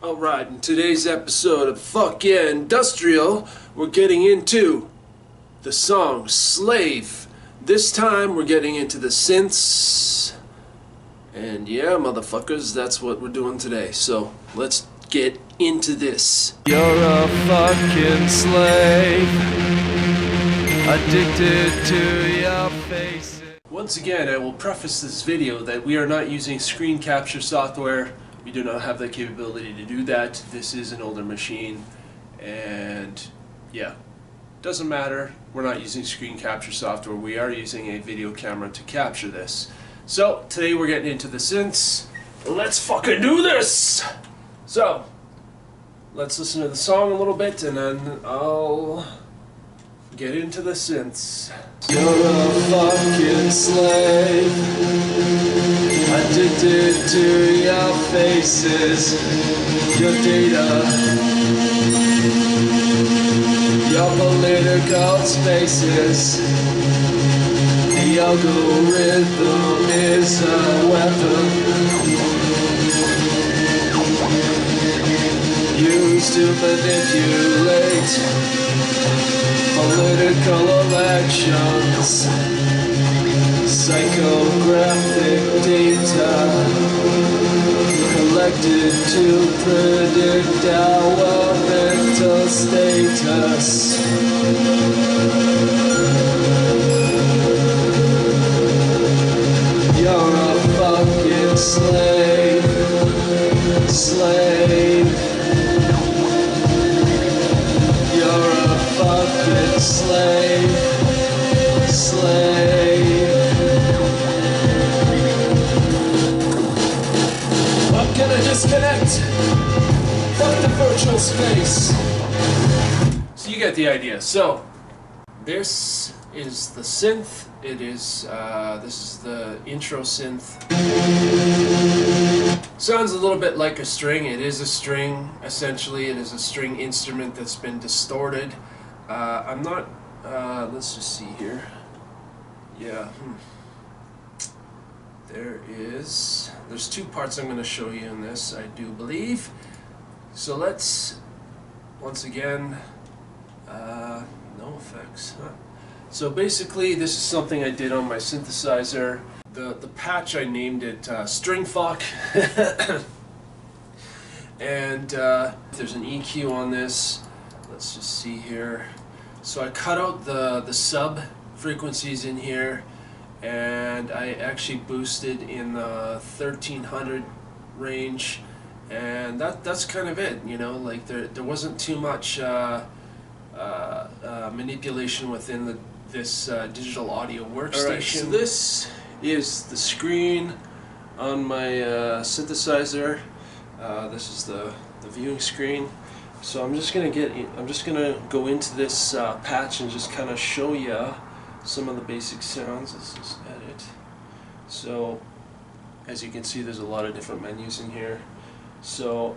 Alright, in today's episode of Fuck Yeah Industrial, we're getting into the song Slave. This time we're getting into the synths. And yeah, motherfuckers, that's what we're doing today. So, let's get into this. You're a fucking slave, addicted to your face. Once again, I will preface this video that we are not using screen capture software. We do not have the capability to do that. This is an older machine, and yeah, doesn't matter. We're not using screen capture software. We are using a video camera to capture this. So today we're getting into the synths. Let's fucking do this! So, let's listen to the song a little bit, and then I'll get into the synths. You're a fucking slave, addicted to your faces, your data, your political spaces. The algorithm is a weapon used to manipulate political elections, psychographic data collected to predict our mental status. You're a fucking slave, slave. You're a fucking slave, slave. I'm gonna disconnect. Fuck the virtual space. So you get the idea. So, this is the synth. It is, this is the intro synth. Sounds a little bit like a string. It is a string, essentially. It is a string instrument that's been distorted. I'm not, let's just see here. Yeah, there's two parts I'm going to show you in this, I do believe. So let's, once again, no effects, huh? So basically, this is something I did on my synthesizer. The patch, I named it String Fuck. And there's an EQ on this. Let's just see here. So I cut out the sub frequencies in here, and I actually boosted in the 1300 range, and that's kind of it. You know, like there wasn't too much manipulation within this digital audio workstation. Right, so this is the screen on my synthesizer. This is the viewing screen. So I'm just gonna go into this patch and just kind of show you some of the basic sounds. Let's just edit. So as you can see, there's a lot of different menus in here. So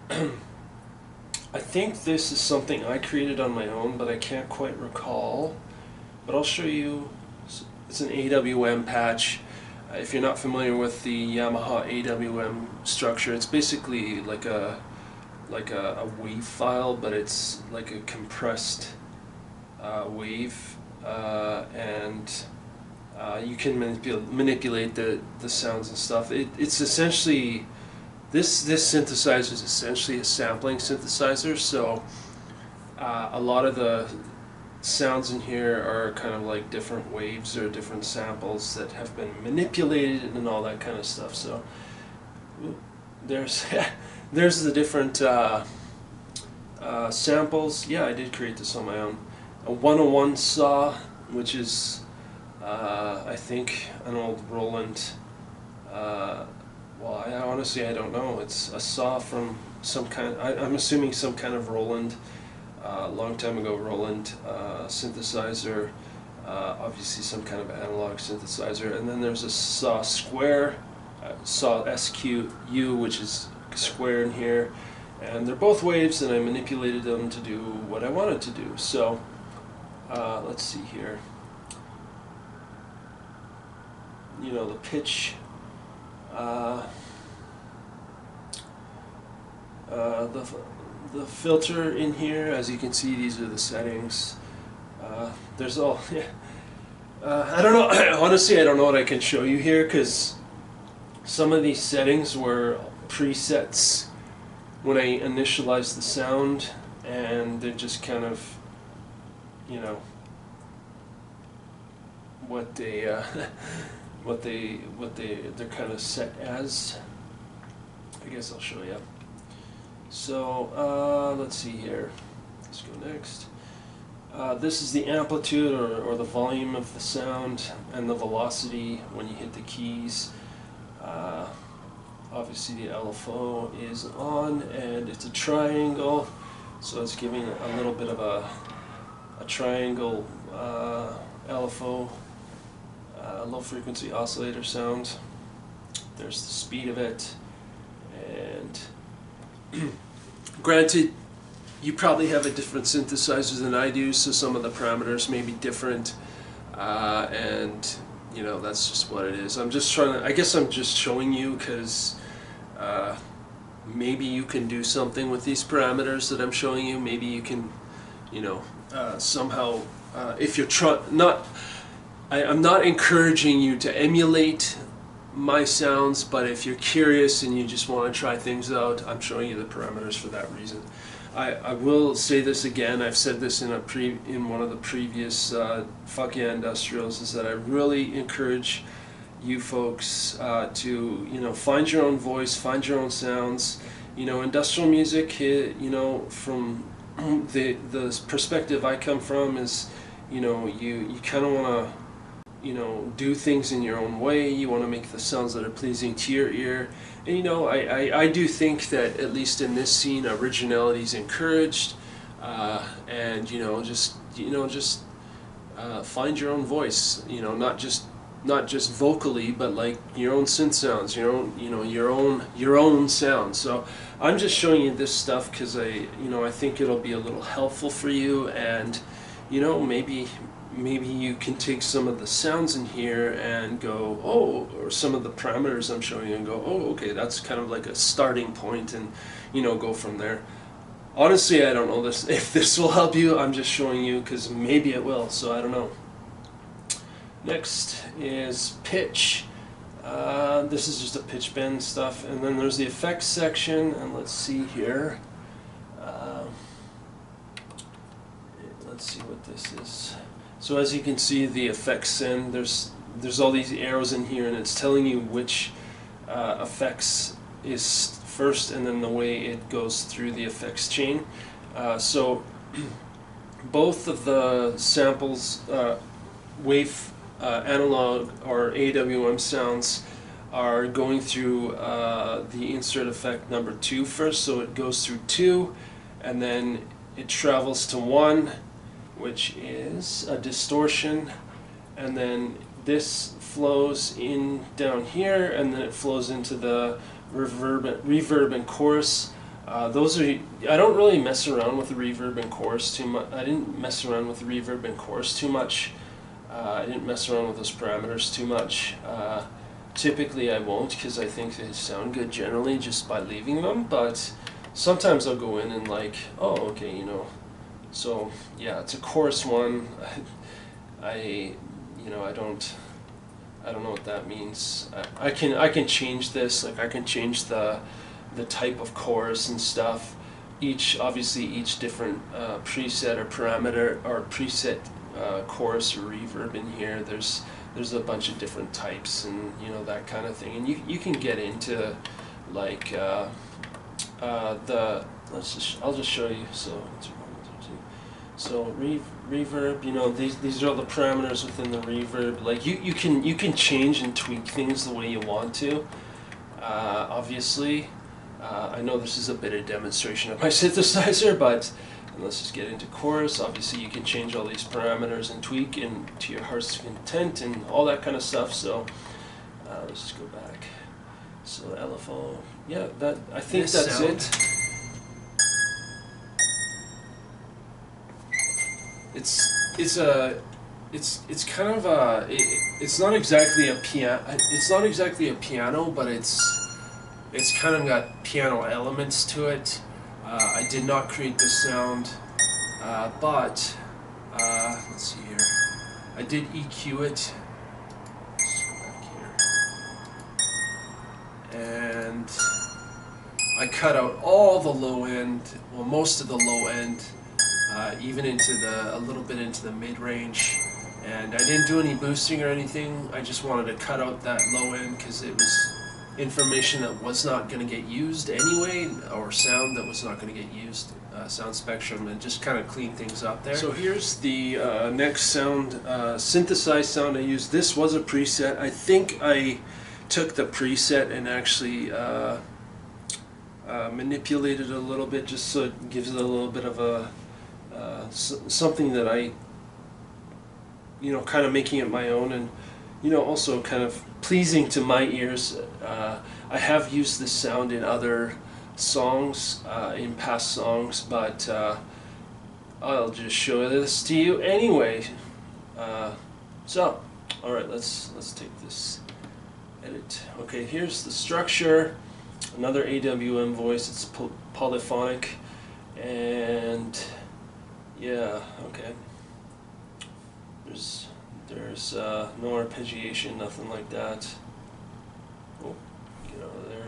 I think this is something I created on my own, but I can't quite recall. But I'll show you. It's an AWM patch. If you're not familiar with the Yamaha AWM structure, it's basically like a wave file, but it's like a compressed wave, and you can manipulate the sounds and stuff. It's essentially this synthesizer is essentially a sampling synthesizer. So a lot of the sounds in here are kind of like different waves or different samples that have been manipulated and all that kind of stuff. So there's there's the different samples. Yeah, I did create this on my own. A 101 saw, which is I think an old Roland. Well, honestly I don't know. It's a saw from some kind. I'm assuming some kind of Roland. Long time ago Roland synthesizer, obviously some kind of analog synthesizer, and then there's a saw square, saw SQU, which is square in here, and they're both waves, and I manipulated them to do what I wanted to do. So let's see here. You know, the pitch the filter in here. As you can see, these are the settings. There's all. I don't know. Honestly, I don't know what I can show you here because some of these settings were presets when I initialized the sound, and they're just kind of, you know, what they're kind of set as. I guess I'll show you. So let's see here. Let's go next. This is the amplitude or the volume of the sound and the velocity when you hit the keys. Obviously the LFO is on, and it's a triangle, so it's giving a little bit of a triangle LFO, low frequency oscillator sound. There's the speed of it, and granted, you probably have a different synthesizer than I do, so some of the parameters may be different, and you know, that's just what it is. I'm just trying to, I guess I'm just showing you because maybe you can do something with these parameters that I'm showing you. Maybe you can, you know, somehow, if you're I'm not encouraging you to emulate my sounds, but if you're curious and you just want to try things out, I'm showing you the parameters for that reason. I will say this again. I've said this in one of the previous Fuck Yeah Industrials, is that I really encourage you folks to, you know, find your own voice, find your own sounds. You know, industrial music, you know, from the perspective I come from is, you know, you kind of want to, you know, do things in your own way. You want to make the sounds that are pleasing to your ear. And you know, I do think that at least in this scene, originality is encouraged, and you know, just find your own voice. You know, not just vocally, but like your own synth sounds, your own, you know, your own sound. So I'm just showing you this stuff because I think it'll be a little helpful for you, and you know, maybe you can take some of the sounds in here and go, oh, or some of the parameters I'm showing you and go, oh, okay, that's kind of like a starting point, and you know, go from there. Honestly, I don't know if this will help you. I'm just showing you because maybe it will, so I don't know. Next is pitch. This is just a pitch bend stuff, and then there's the effects section, and let's see here. Let's see what this is. So as you can see, the effects end, there's all these arrows in here, and it's telling you which effects is first, and then the way it goes through the effects chain. So both of the samples, wave analog or AWM sounds, are going through the insert effect number 2 first. So it goes through 2, and then it travels to 1, which is a distortion, and then this flows in down here, and then it flows into the reverb and chorus. Those are, I don't really mess around with the reverb and chorus too much. I didn't mess around with the reverb and chorus too much. I didn't mess around with those parameters too much. Typically I won't, because I think they sound good generally just by leaving them, but sometimes I'll go in and like, oh, okay, you know. So yeah, it's a chorus one. I don't know what that means. I can change this. Like I can change the type of chorus and stuff. Obviously each different preset or parameter or preset chorus or reverb in here. There's a bunch of different types, and you know, that kind of thing. And you can get into like I'll just show you. So reverb, you know, these are all the parameters within the reverb. Like you can change and tweak things the way you want to. Obviously, I know this is a bit of demonstration of my synthesizer, but let's just get into chorus. Obviously, you can change all these parameters and tweak and to your heart's content and all that kind of stuff. So let's just go back. So LFO, yeah, I think that's sound. It. It's kind of a, it's not exactly a piano. It's not exactly a piano, but it's kind of got piano elements to it. I did not create this sound, but let's see here. I did EQ it. Let's go back here. And I cut out all the low end, well, most of the low end, even into a little bit into the mid-range. And I didn't do any boosting or anything. I just wanted to cut out that low end because it was information that was not going to get used anyway, or sound that was not going to get used, sound spectrum, and just kind of clean things up there. So here's the next sound, synthesized sound I used. This was a preset. I think I took the preset and actually manipulated it a little bit just so it gives it a little bit of a something that I, you know, kind of making it my own, and you know, also kind of pleasing to my ears. I have used this sound in other songs, in past songs, but I'll just show this to you anyway. So, all right, let's take this edit. Okay, here's the structure. Another AWM voice. It's polyphonic, and yeah, okay. There's no arpeggiation, nothing like that. Oh, get out of there.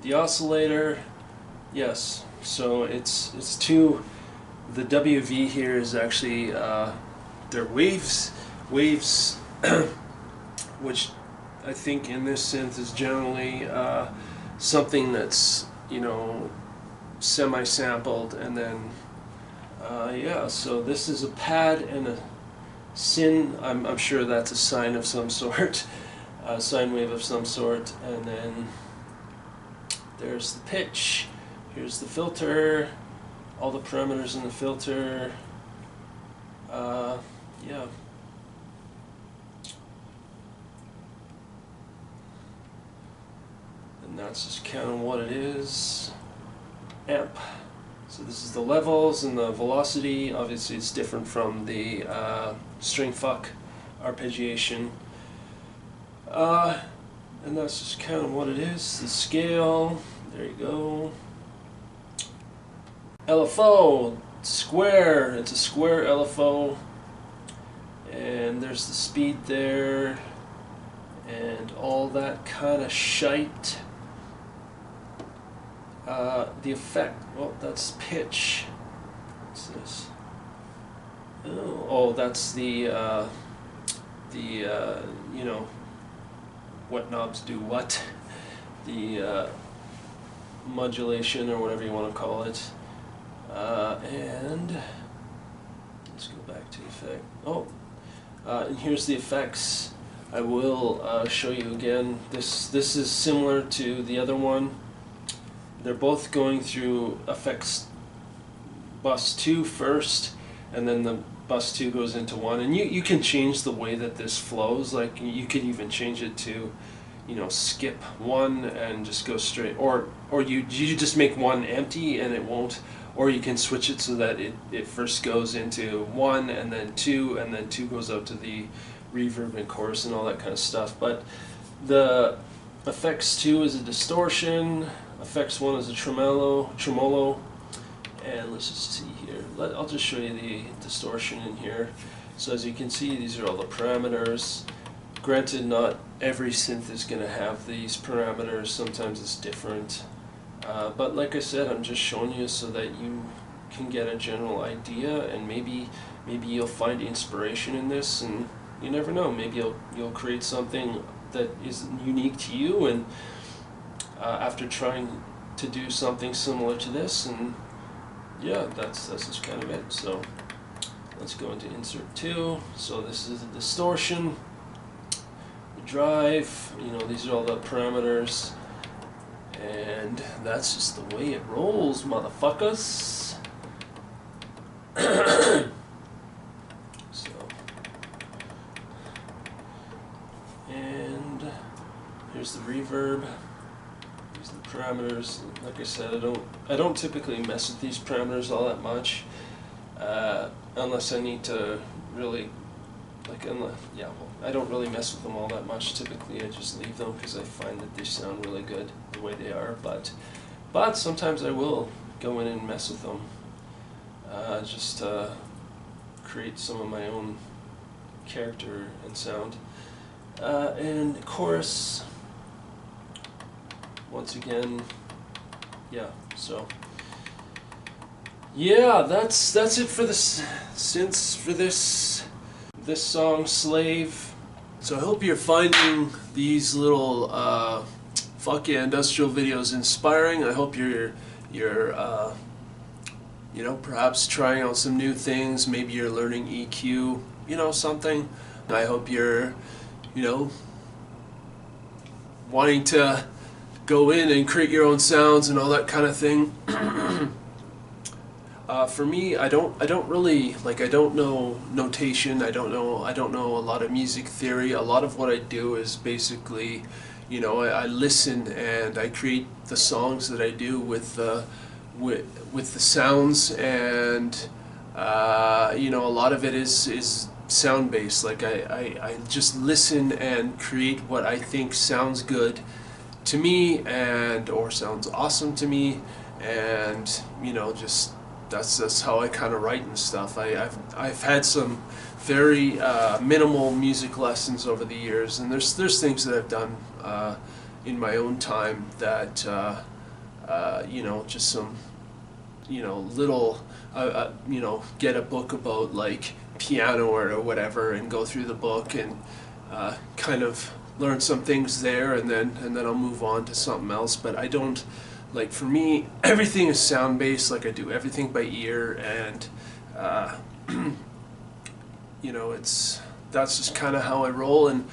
The oscillator, yes. So it's the WV here is actually they're waves, which I think in this synth is generally something that's, you know, semi-sampled, and then yeah. So this is a pad and a syn. I'm sure that's a sine of some sort, a sine wave of some sort, and then there's the pitch. Here's the filter, all the parameters in the filter. Yeah. And that's just kind of what it is. Amp. So this is the levels and the velocity. Obviously it's different from the string fuck arpeggiation. And that's just kind of what it is. The scale, there you go. LFO, square, it's a square LFO. And there's the speed there, and all that kind of shite. The effect, well, that's pitch. What's this? Oh, that's the you know, what knobs do what. The modulation, or whatever you want to call it. And let's go back to effect. Oh, and here's the effects. I will show you again. This is similar to the other one. They're both going through effects bus 2 first, and then the bus 2 goes into 1. And you can change the way that this flows. Like, you could even change it to, you know, skip 1 and just go straight, or you just make 1 empty and it won't, or you can switch it so that it first goes into 1 and then 2, and then 2 goes out to the reverb and chorus and all that kind of stuff. But the effects 2 is a distortion, effects 1 is a tremolo, and let's just see here. I'll just show you the distortion in here. So as you can see, these are all the parameters. Granted, not every synth is going to have these parameters. Sometimes it's different. But like I said, I'm just showing you so that you can get a general idea, and maybe you'll find inspiration in this, and you never know. Maybe you'll create something that is unique to you, and after trying to do something similar to this, and yeah, that's just kind of it. So let's go into insert 2. So this is the distortion, the drive, you know, these are all the parameters, and that's just the way it rolls, motherfuckers. So, and here's the reverb. These are the parameters. Like I said, I don't typically mess with these parameters all that much, unless I need to really, like, yeah, well, I don't really mess with them all that much. Typically I just leave them because I find that they sound really good the way they are. But But sometimes I will go in and mess with them, just to create some of my own character and sound. And chorus, once again, yeah, so yeah, that's it for the synths for this song, Slave. So I hope you're finding these little fuck yeah industrial videos inspiring. I hope you're you know, perhaps trying out some new things. Maybe you're learning EQ, you know, something. I hope you're, you know, wanting to go in and create your own sounds and all that kind of thing. For me, I don't really, like, I don't know notation. I don't know a lot of music theory. A lot of what I do is basically, you know, I listen and I create the songs that I do with the sounds, and you know, a lot of it is sound based. Like I just listen and create what I think sounds good to me, and or sounds awesome to me, and you know, just that's how I kind of write and stuff. I've had some very minimal music lessons over the years, and there's things that I've done in my own time that you know, just some, you know, little you know, get a book about like piano or whatever and go through the book and kind of learn some things there, and then I'll move on to something else. But I don't, like, for me, everything is sound based. Like, I do everything by ear, and you know, that's just kind of how I roll. And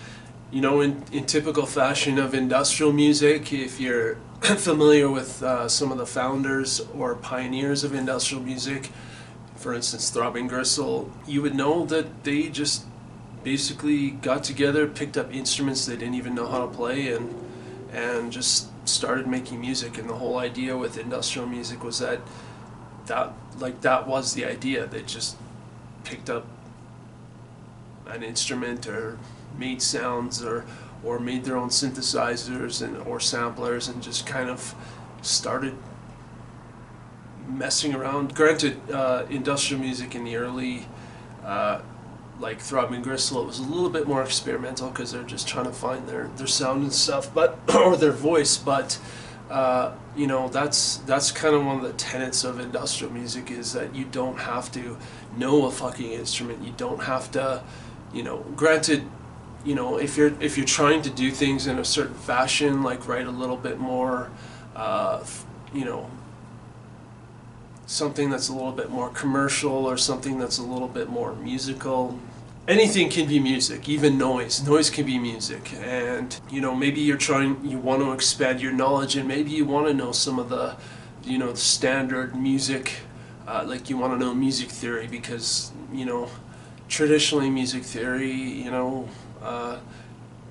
you know, in typical fashion of industrial music, if you're familiar with some of the founders or pioneers of industrial music, for instance Throbbing Gristle, you would know that they just basically got together, picked up instruments they didn't even know how to play, and just started making music. And the whole idea with industrial music was that was the idea. They just picked up an instrument or made sounds or made their own synthesizers or samplers, and just kind of started messing around. Granted, industrial music in the early, like Throbbing Gristle, it was a little bit more experimental because they're just trying to find their sound and stuff, but or their voice. But you know, that's kind of one of the tenets of industrial music, is that you don't have to know a fucking instrument. You don't have to, you know, granted, you know, if you're trying to do things in a certain fashion, like write a little bit more, you know, something that's a little bit more commercial or something that's a little bit more musical. Anything can be music, even noise. Noise can be music. And you know, maybe you want to expand your knowledge, and maybe you want to know some of the, you know, the standard music, like you want to know music theory, because you know, traditionally music theory, you know,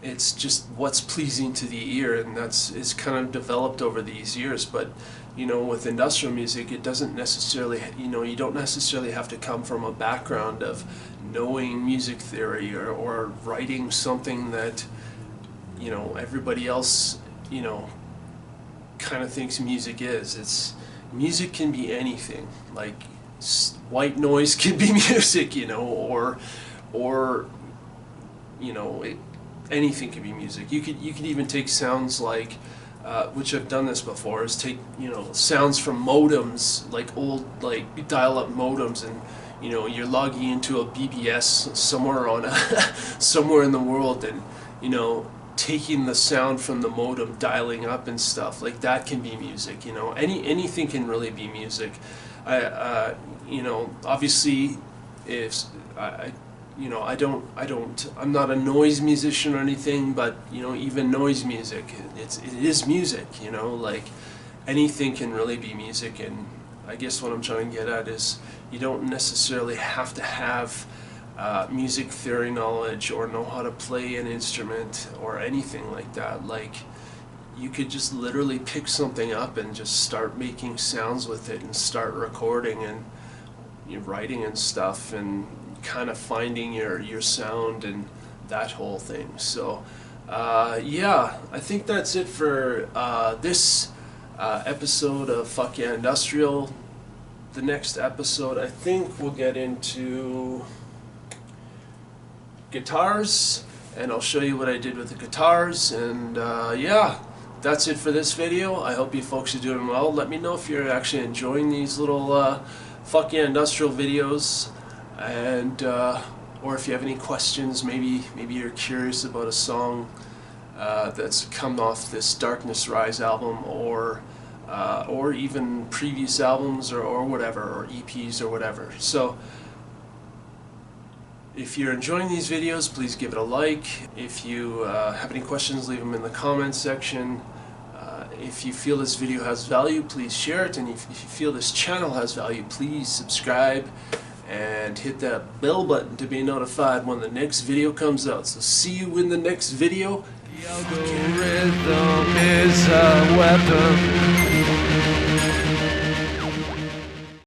it's just what's pleasing to the ear, and it's kind of developed over these years. But you know, with industrial music, it doesn't necessarily, you know, you don't necessarily have to come from a background of knowing music theory or writing something that, you know, everybody else, you know, kind of thinks music is. Music can be anything. Like white noise can be music, you know, or you know, anything can be music. You could even take sounds like, which I've done this before, is take, you know, sounds from modems, like old, like dial-up modems, and you know, you're logging into a BBS somewhere on somewhere in the world, and you know, taking the sound from the modem, dialing up and stuff like that can be music. You know, anything can really be music. You know, obviously, if you know, I'm not a noise musician or anything, but you know, even noise music, it is music. You know, like anything can really be music. And I guess what I'm trying to get at is, you don't necessarily have to have music theory knowledge or know how to play an instrument or anything like that. Like, you could just literally pick something up and just start making sounds with it and start recording and writing and stuff, and kind of finding your sound and that whole thing. So yeah, I think that's it for this episode of Fuck Yeah Industrial. The next episode, I think we'll get into guitars, and I'll show you what I did with the guitars, and yeah, that's it for this video. I hope you folks are doing well. Let me know if you're actually enjoying these little Fuck Yeah Industrial videos, and or if you have any questions. Maybe you're curious about a song that's come off this Darkness Rise album, or even previous albums, or whatever, or EPs or whatever. So if you're enjoying these videos, please give it a like. If you have any questions, leave them in the comments section. If you feel this video has value, please share it, and if you feel this channel has value, please subscribe and hit that bell button to be notified when the next video comes out. So see you in the next video. The algorithm is a weapon.